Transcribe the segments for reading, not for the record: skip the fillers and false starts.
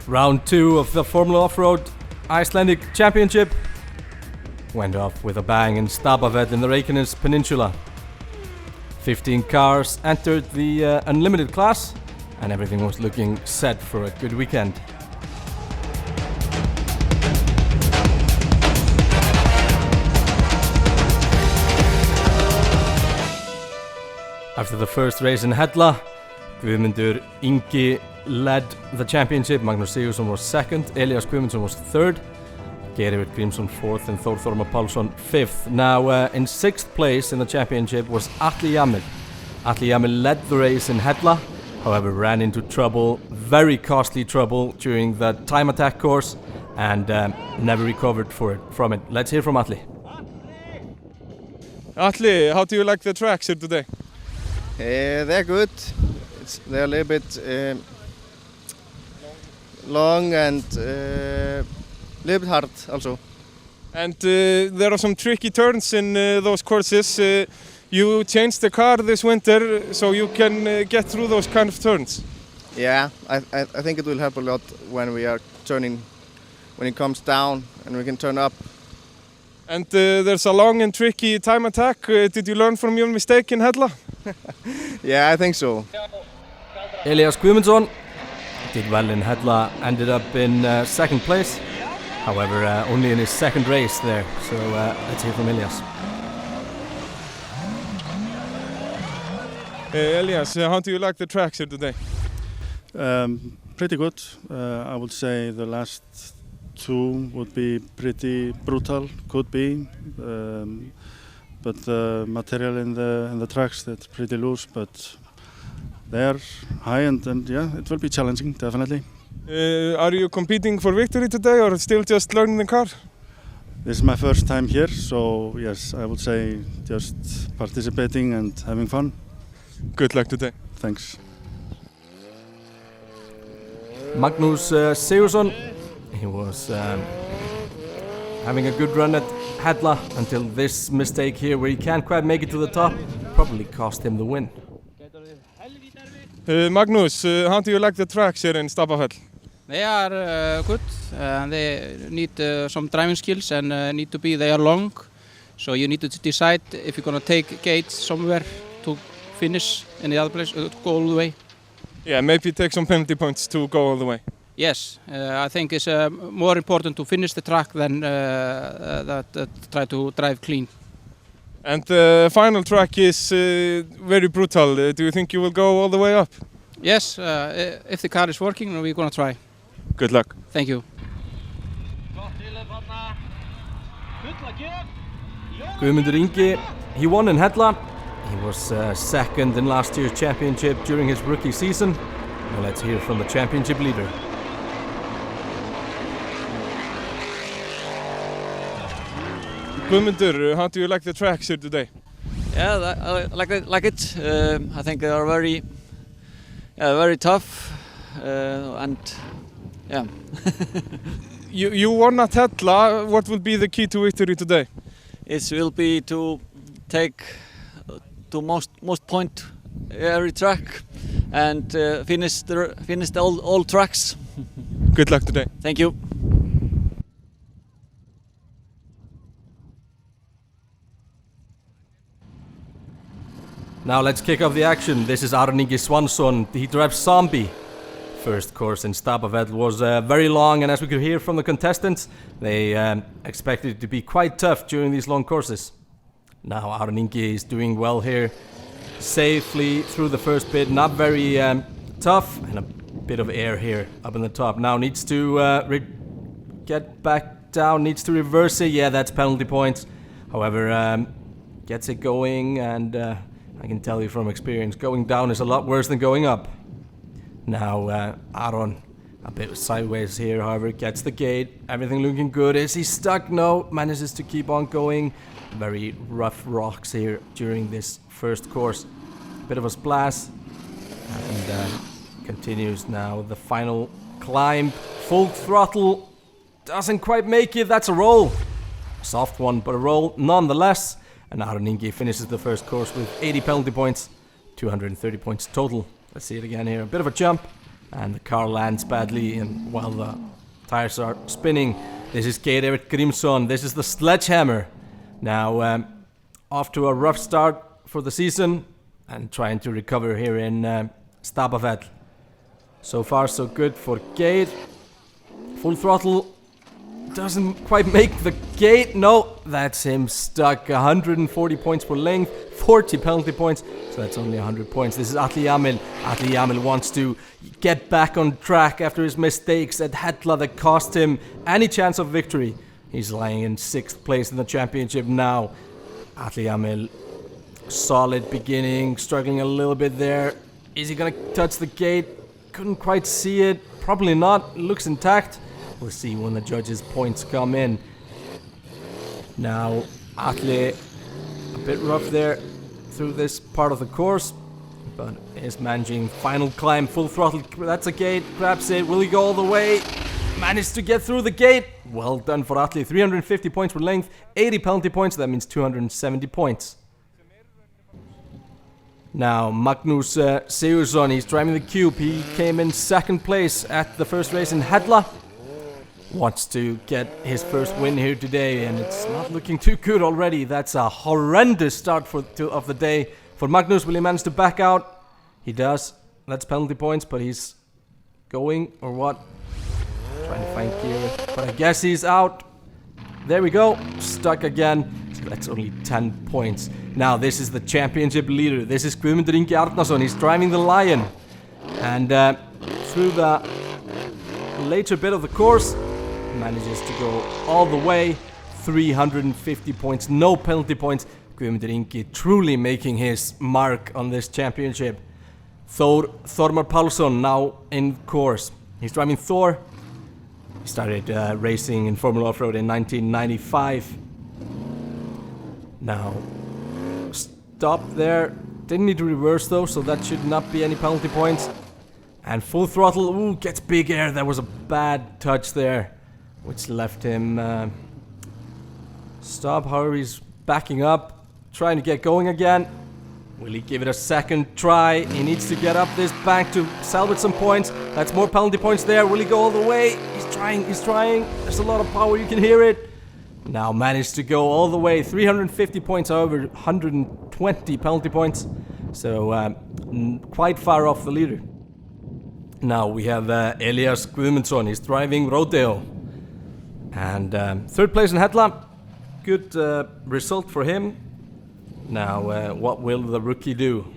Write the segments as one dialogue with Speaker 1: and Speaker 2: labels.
Speaker 1: Round 2 of the Formula Off-Road Icelandic Championship went off with a bang in Stapafell in the Reykjanes Peninsula. 15 cars entered the unlimited class and everything was looking set for a good weekend. After the first race in Hella, Guðmundur Ingi led the championship, Magnús Sigurðsson was second, Elias Guðmundsson was third, Geirivert Grímsson fourth and Þór Þormar Pálsson fifth. Now in sixth place in the championship was Atli Jamil. Atli Jamil led the race in Hella, however ran into trouble, very costly trouble during the time attack course and never recovered from it. Let's hear from Atli.
Speaker 2: Atli, how do you like the tracks here today?
Speaker 3: They're good. They're a little bit long and a little bit hard also.
Speaker 2: And there are some tricky turns in those courses. You changed the car this winter so you can get through those kind of turns.
Speaker 3: Yeah, I think it will help a lot when we are turning, when it comes down and we can turn up.
Speaker 2: And there's a long and tricky time attack. Did you learn from your mistake in Hella?
Speaker 3: Yeah, I think so.
Speaker 1: Elias Guðmundsson did well in Hella, ended up in second place, however only in his second race there, so let's hear from Elias.
Speaker 2: Elias, how do you like the tracks here today?
Speaker 4: Pretty good. I would say the last two would be pretty brutal, could be, but the material in the tracks, that's pretty loose, but they are high and yeah, it will be challenging, definitely.
Speaker 2: Are you competing for victory today or still just learning the car?
Speaker 4: This is my first time here, so yes, I would say just participating and having fun.
Speaker 2: Good luck today.
Speaker 4: Thanks.
Speaker 1: Magnús Sigurðsson, he was having a good run at Hella until this mistake here where he can't quite make it to the top, probably cost him the win.
Speaker 2: Magnús, how do you like the tracks here in Stapafell?
Speaker 5: They are good. They need some driving skills and need to be, they are long. So you need to decide if you're going to take gates somewhere to finish in the other place, to go all the way.
Speaker 2: Yeah, maybe take some penalty points to go all the way.
Speaker 5: Yes, I think it's more important to finish the track than try to drive clean.
Speaker 2: And the final track is very brutal. Do you think you will go all the way up?
Speaker 5: Yes, if the car is working, we're going to try.
Speaker 2: Good luck.
Speaker 5: Thank you.
Speaker 1: Guðmundur Ingi, he won in Hella. He was second in last year's championship during his rookie season. Now let's hear from the championship leader.
Speaker 2: Guðmundur, how do you like the tracks here today?
Speaker 6: Yeah, I like it. I think they are very tough, and yeah.
Speaker 2: You won at Hella. What will be the key to victory today?
Speaker 6: It will be to take to most point every track and finish all tracks.
Speaker 2: Good luck today.
Speaker 6: Thank you.
Speaker 1: Now let's kick off the action. This is Aron Ingi Svansson. He drives Zombie. First course in Stapafell was very long, and as we could hear from the contestants, they expected it to be quite tough during these long courses. Now Aron Ingi is doing well here, safely through the first bit, not very tough, and a bit of air here up in the top. Now needs to get back down, needs to reverse it. Yeah, that's penalty points. However, gets it going, and I can tell you from experience, going down is a lot worse than going up. Now Aron, a bit sideways here, however, gets the gate, everything looking good. Is he stuck? No, manages to keep on going. Very rough rocks here during this first course. Bit of a splash, and continues now the final climb. Full throttle, doesn't quite make it, that's a roll. Soft one, but a roll nonetheless. And Aron Ingi finishes the first course with 80 penalty points, 230 points total. Let's see it again here. A bit of a jump, and the car lands badly and while the tires are spinning. This is Geir Evert Grímsson, this is the Sledgehammer. Now off to a rough start for the season and trying to recover here in Stapafell. So far so good for Geir. Full throttle, doesn't quite make the gate. No, that's him stuck. 140 points per length, 40 penalty points, so that's only 100 points. This is Atli Jamil. Atli Jamil wants to get back on track after his mistakes at Hella that cost him any chance of victory. He's lying in 6th place in the championship now. Atli Jamil, solid beginning, struggling a little bit there. Is he gonna touch the gate? Couldn't quite see it. Probably not. Looks intact. We'll see when the judges' points come in. Now, Atli, a bit rough there through this part of the course, but is managing final climb, full throttle. That's a gate, grabs it. Will he go all the way? Managed to get through the gate. Well done for Atli. 350 points per length, 80 penalty points. That means 270 points. Now, Magnús Sigurðsson, he's driving the Cube. He came in 2nd place at the first race in Hella. Wants to get his first win here today, and it's not looking too good already. That's a horrendous start of the day for Magnús. Will he manage to back out? He does. That's penalty points, but he's going, or what? Trying to find gear, but I guess he's out. There we go. Stuck again. So that's only 10 points. Now, this is the championship leader. This is Guðmundur Ingi Arnarsson. He's driving the Lion. And through the later bit of the course, manages to go all the way. 350 points, no penalty points. Guðmundur Ingi truly making his mark on this championship. Þormar Pálsson now in course. He's driving Thor. He started racing in Formula Offroad in 1995. Now, stop there. Didn't need to reverse though, so that should not be any penalty points. And full throttle, ooh, gets big air. There was a bad touch there, which left him stop. However, he's backing up, trying to get going again. Will he give it a second try? He needs to get up this bank to salvage some points. That's more penalty points there. Will he go all the way? He's trying, he's trying. There's a lot of power, you can hear it. Now managed to go all the way. 350 points, however, 120 penalty points. So quite far off the leader. Now we have Elias Guðmundsson. He's driving Rodeo. And 3rd place in Hella. Good result for him. Now, what will the rookie do?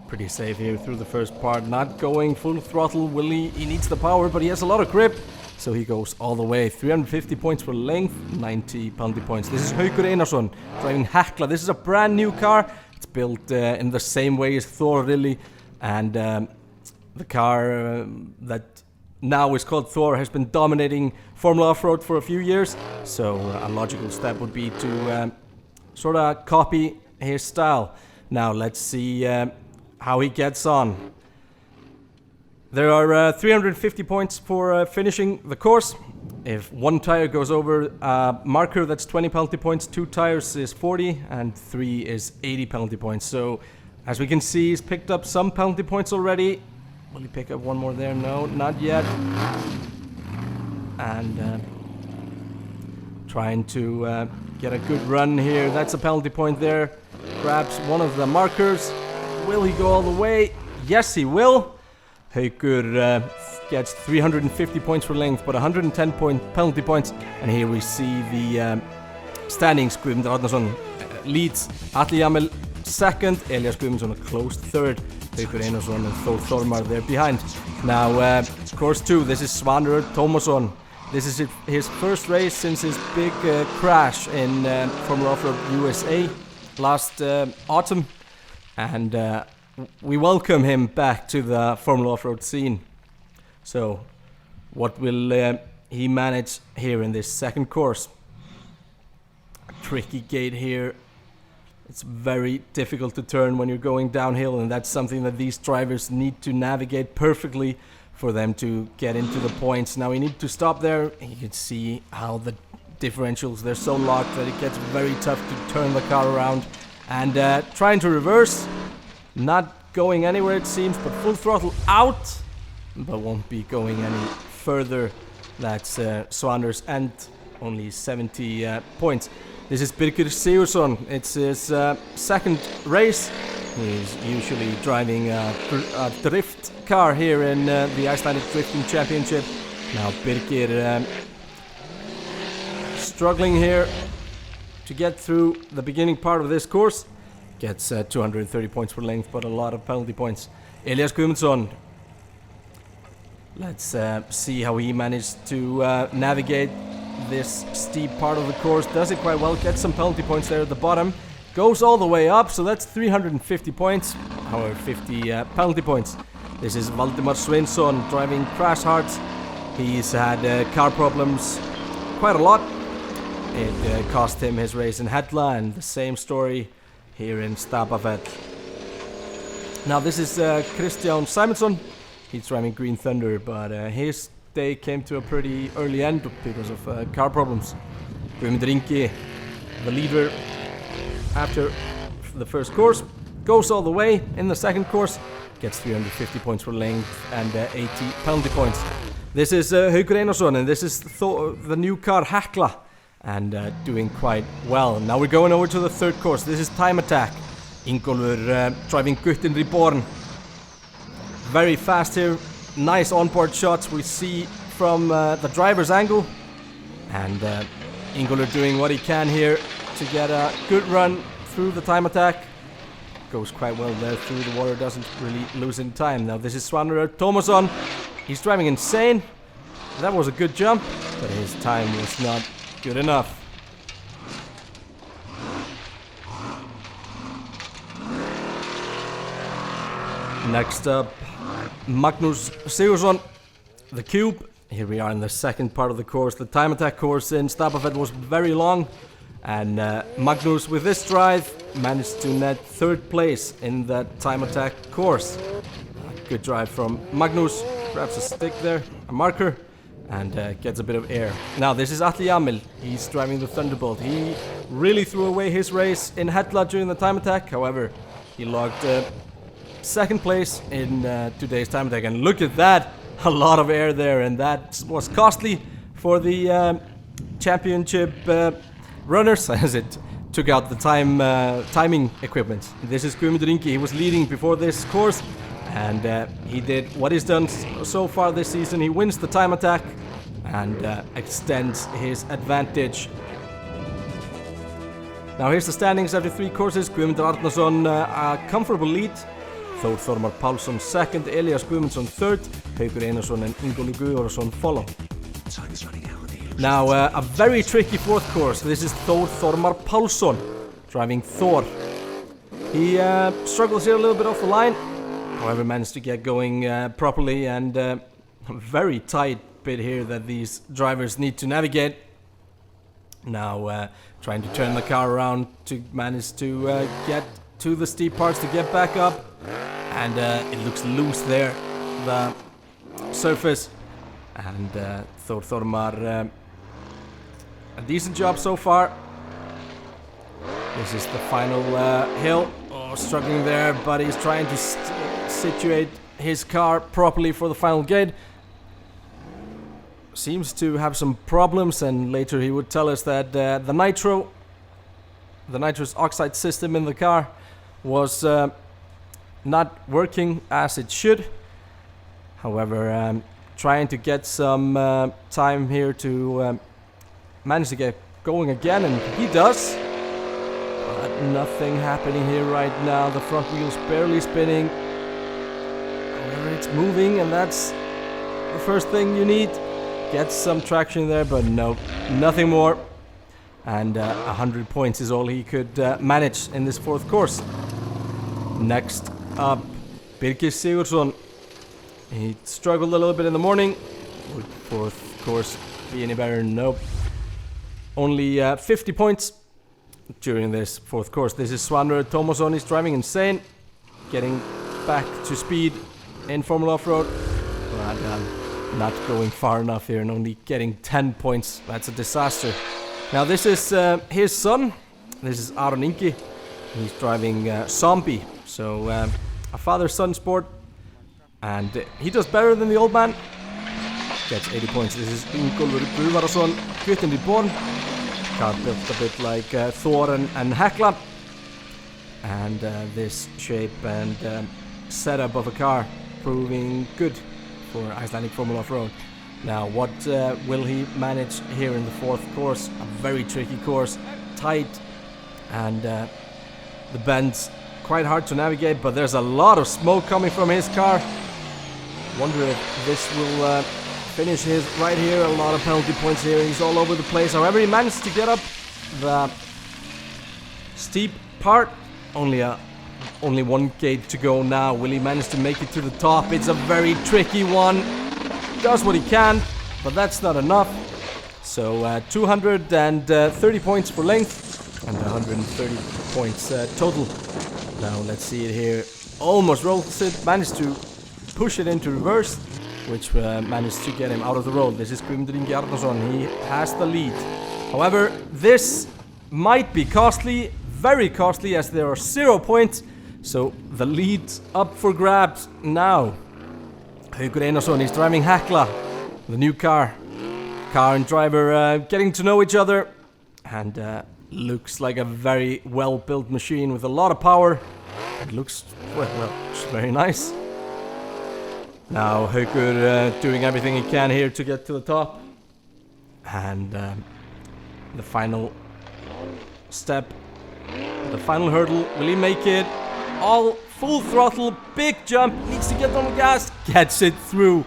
Speaker 1: Pretty safe here through the first part. Not going full throttle. Will he? He needs the power, but he has a lot of grip. So he goes all the way. 350 points per length, 90 penalty points. This is Haukur Einarsson driving Hekla. This is a brand new car. It's built in the same way as Thor, really. And the car that now is called Thor has been dominating Formula Offroad for a few years. So a logical step would be to sort of copy his style. Now let's see how he gets on. There are 350 points for finishing the course. If one tire goes over a marker, that's 20 penalty points. 2 tires is 40, and 3 is 80 penalty points. So as we can see, he's picked up some penalty points already. Will he pick up one more there? No, not yet. And trying to get a good run here. That's a penalty point there. Grabs one of the markers. Will he go all the way? Yes, he will. Haukur gets 350 points for length, but 110 penalty points. And here we see the standings. Guðmundur Arnarsson leads. Atli Jamil 2nd. Elias Guðmundsson a close 3rd. Haukur Einarsson and Thor Thormar there behind. Now, course 2. This is Svanur Tómasson. This is his first race since his big crash in Formula Offroad USA last autumn. And we welcome him back to the Formula Offroad scene. So, what will he manage here in this second course? A tricky gate here. It's very difficult to turn when you're going downhill, and that's something that these drivers need to navigate perfectly for them to get into the points. Now we need to stop there. You can see how the differentials, they're so locked that it gets very tough to turn the car around. And trying to reverse, not going anywhere it seems, but full throttle out, but won't be going any further. That's Svanur's end, only 70 points. This is Birgir Sigurðsson. It's his second race. He's usually driving a drift car here in the Icelandic Drifting Championship. Now Birgir struggling here to get through the beginning part of this course. Gets 230 points per length, but a lot of penalty points. Elias Guðmundsson. Let's see how he managed to navigate this steep part of the course. Does it quite well, gets some penalty points there at the bottom. Goes all the way up, so that's 350 points. However, 50 penalty points. This is Valdimar Sveinsson driving crash hard. He's had car problems quite a lot. It cost him his race in Hella, and the same story here in Stapafell. Now this is Kristján Sæmundsson. He's driving Green Thunder, but his day came to a pretty early end because of car problems. Guðmundur Ingi, the leader after the first course, goes all the way in the second course, gets 350 points per length and 80 penalty points. This is Haukur Einarsson, and this is the new car Hekla, and doing quite well. Now we're going over to the third course. This is Time Attack. Ingólfur driving Guttin Reborn. Very fast here. Nice onboard shots we see from the driver's angle. And Ingólfur doing what he can here to get a good run through the Time Attack. Goes quite well there through the water, doesn't really lose any time. Now this is Svanur Tómasson. He's driving insane. That was a good jump, but his time was not good enough. Next up, Magnús Sigurðsson, the Cube. Here we are in the second part of the course. The Time Attack course in Stapafell was very long, and Magnús with this drive managed to net third place in that Time Attack course. Good drive from Magnús, grabs a stick there, a marker, and gets a bit of air. Now this is Atli Jamil. He's driving the Thunderbolt. He really threw away his race in Hella during the Time Attack. However, he logged second place in today's Time Attack, and look at that, a lot of air there, and that was costly for the championship runners as it took out the timing equipment. This is Guðmundur Ingi. He was leading before this course, and he did what he's done so far this season. He wins the Time Attack and extends his advantage. Now here's the standings after three courses. Guðmundur Arnarsson a comfortable lead. Þór Þormar Pálsson second, Elias Guðmundsson third, Haukur Einarsson and Ingólfur Guðjónsson follow. Now a very tricky fourth course. This is Þór Þormar Pálsson driving Thor. He struggles here a little bit off the line, however managed to get going properly, and a very tight bit here that these drivers need to navigate. Now trying to turn the car around to manage to get to the steep parts to get back up, and it looks loose there, the surface, and Þór Þormar a decent job so far. This is the final hill. Oh, struggling there, but he's trying to situate his car properly for the final gate. Seems to have some problems, and later he would tell us that the nitrous oxide system in the car was not working as it should. However, trying to get some time here to manage to get going again, and he does. But nothing happening here right now. The front wheel's barely spinning. However, it's moving, and that's the first thing you need. Get some traction there, but no, nothing more. And 100 points is all he could manage in this fourth course. Next up, Birgir Sigurðsson. He struggled a little bit in the morning. Would fourth course be any better? Nope. Only 50 points during this fourth course. This is Svanur Tómasson. He's driving insane, getting back to speed in Formula Offroad, but not going far enough here and only getting 10 points. That's a disaster. Now this is his son. This is Aron Ingi. He's driving Zombie. So a father-son sport. And he does better than the old man. Gets 80 points. This is Ingólfur Guðvarason, Guðmundi Born. Car built a bit like Thor and Hekla. And this shape and setup of a car proving good for Icelandic Formula Off-Road. Now, what will he manage here in the fourth course? A very tricky course, tight, and the bends quite hard to navigate, but there's a lot of smoke coming from his car. Wonder if this will finish his right here. A lot of penalty points here. He's all over the place. However, he managed to get up the steep part. Only one gate to go now. Will he manage to make it to the top? It's a very tricky one. Does what he can, but that's not enough. So 230 points for length and 130 points total. Now let's see it here. Almost rolls it. Managed to push it into reverse, which managed to get him out of the road. This is Guðmundur Ingi Arnarsson. He has the lead. However, this might be costly, very costly, as there are 0 points. So the lead up for grabs now. Haukur Einarsson, he's driving Hekla, the new car. Car and driver getting to know each other, and looks like a very well-built machine with a lot of power. It looks, well, very nice. Now Haukur doing everything he can here to get to the top. And the final step, the final hurdle, will he make it? All full throttle, big jump, needs to get on the gas, gets it through.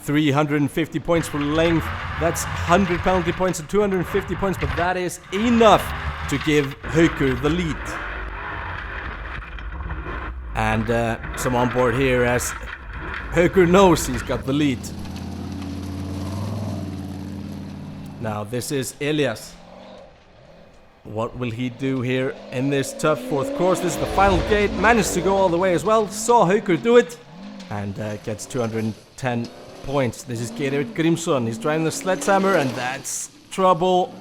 Speaker 1: 350 points for length, that's 100 penalty points and 250 points, but that is enough to give Haukur the lead. And some on board here as Haukur knows he's got the lead. Now this is Elias. What will he do here in this tough fourth course? This is the final gate. Managed to go all the way as well. Saw Haukur do it. And gets 210 points. This is Geir Grímsson. He's driving the sledgehammer, and that's trouble.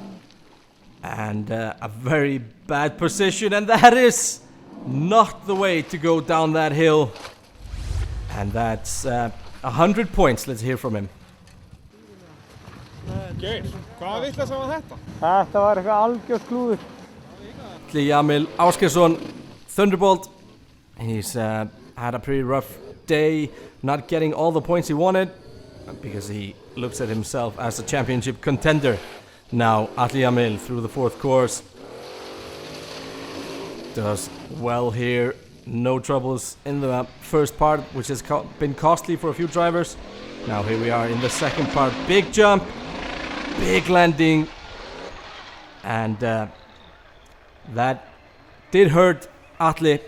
Speaker 1: And a very bad position. And that is not the way to go down that hill. And that's 100 points. Let's hear from him.
Speaker 2: Geir, hvaða vitleysa var þetta?
Speaker 7: Þetta var eitthvað algjört klúður.
Speaker 1: Jamil Ásgeirsson, Thunderbolt. He's had a pretty rough day, not getting all the points he wanted, because he looks at himself as a championship contender. Now Atli Jamil through the fourth course. Does well here. No troubles in the first part, which has been costly for a few drivers. Now here we are in the second part. Big jump, big landing, and that did hurt Atli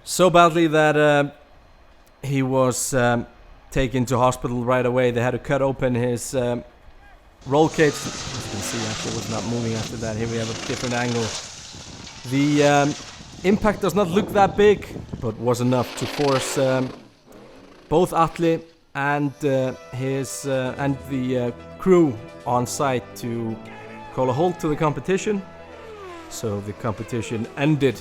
Speaker 1: so badly that he was taken to hospital right away. They had to cut open his roll cage. As you can see, Atli was not moving after that. Here we have a different angle. The impact does not look that big, but was enough to force both Atli and the crew on site to call a halt to the competition. So the competition ended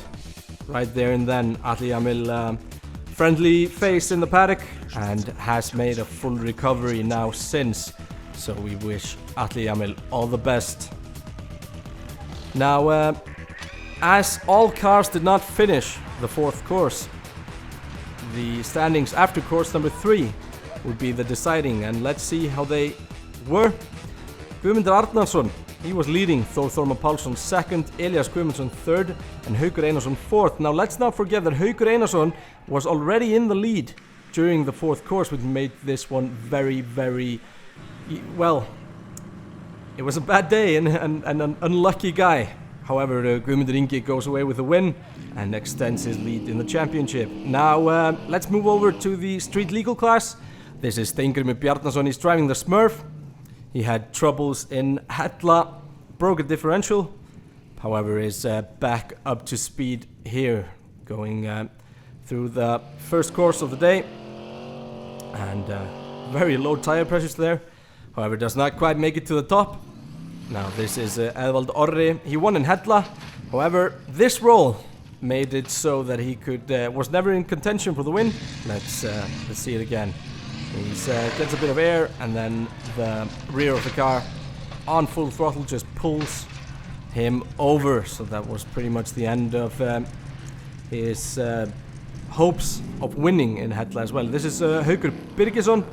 Speaker 1: right there and then. Atli Jamil friendly face in the paddock and has made a full recovery now since. So we wish Atli Jamil all the best. Now, as all cars did not finish the fourth course, the standings after course number 3 would be the deciding, and let's see how they were. Guðmundur Arnarsson, he was leading, Þór Þormar Pálsson second, Elias Guðmundsson third, and Haukur Einarsson fourth. Now let's not forget that Haukur Einarsson was already in the lead during the fourth course, which made this one very, very, well, it was a bad day and an unlucky guy. However, Guðmundur Ingi goes away with a win and extends his lead in the championship. Now let's move over to the street legal class. This is Steingrímur Bjarnason. He's driving the Smurf. He had troubles in Hella, broke a differential. However, is back up to speed here, going through the first course of the day. And very low tire pressures there. However, does not quite make it to the top. Now this is Edvald Orri. He won in Hella. However, this roll made it so that he could was never in contention for the win. Let's see it again. He gets a bit of air, and then the rear of the car on full throttle just pulls him over. So that was pretty much the end of his hopes of winning in Hella as well. This is Haukur Birgisson.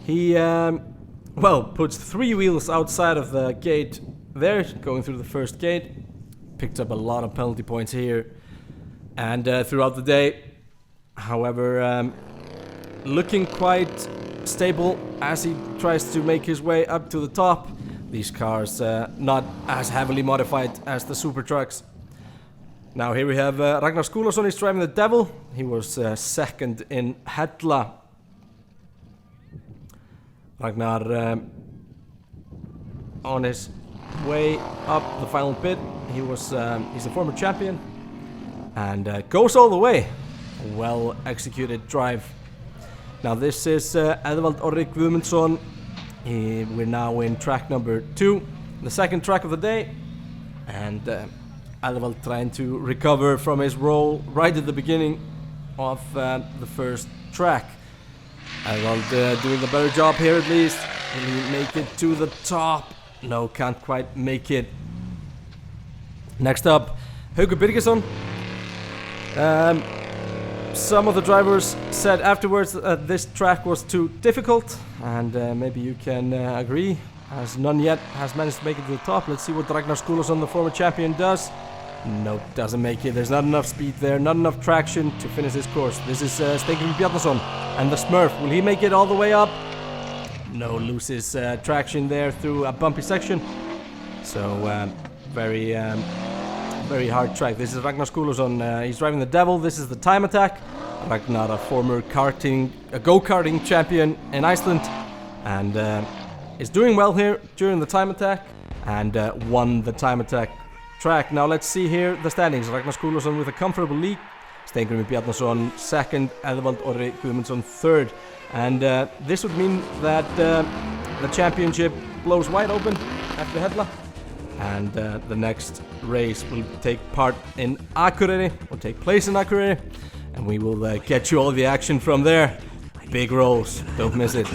Speaker 1: He puts 3 wheels outside of the gate there, going through the first gate. Picked up a lot of penalty points here and throughout the day. However, looking quite stable as he tries to make his way up to the top. These cars not as heavily modified as the super trucks. Now here we have Ragnar Skúlason. He's driving the Devil. He was second in Hella. Ragnar on his way up the final pit. He's a former champion and goes all the way. A well executed drive. Now this is Edvald Orri Guðmundsson. We're now in track number 2, the second track of the day, and Edvald trying to recover from his roll right at the beginning of the first track. Edvald doing a better job here at least. Will he make it to the top? No, can't quite make it. Next up, Haukur Birgisson. Some of the drivers said afterwards that this track was too difficult, and maybe you can agree, as none yet has managed to make it to the top. Let's see what Ragnar Skúlason, the former champion, does. No, doesn't make it. There's not enough speed there, not enough traction to finish this course. This is Steingrímur Bjarnason and the Smurf. Will he make it all the way up? No, loses traction there through a bumpy section. So very hard track. This is Ragnar Skúlason. He's driving the Devil. This is the Time Attack. Ragnar, a former go-karting champion in Iceland, and is doing well here during the Time Attack, and won the Time Attack track. Now let's see here the standings. Ragnar Skúlason with a comfortable lead. Steingrímur Bjarnason second. Edvald Orri Guðmundsson third. And this would mean that the championship blows wide open after Hella. And the next race will take place in Akureyri, and we will get you all the action from there. Big rolls, don't miss it.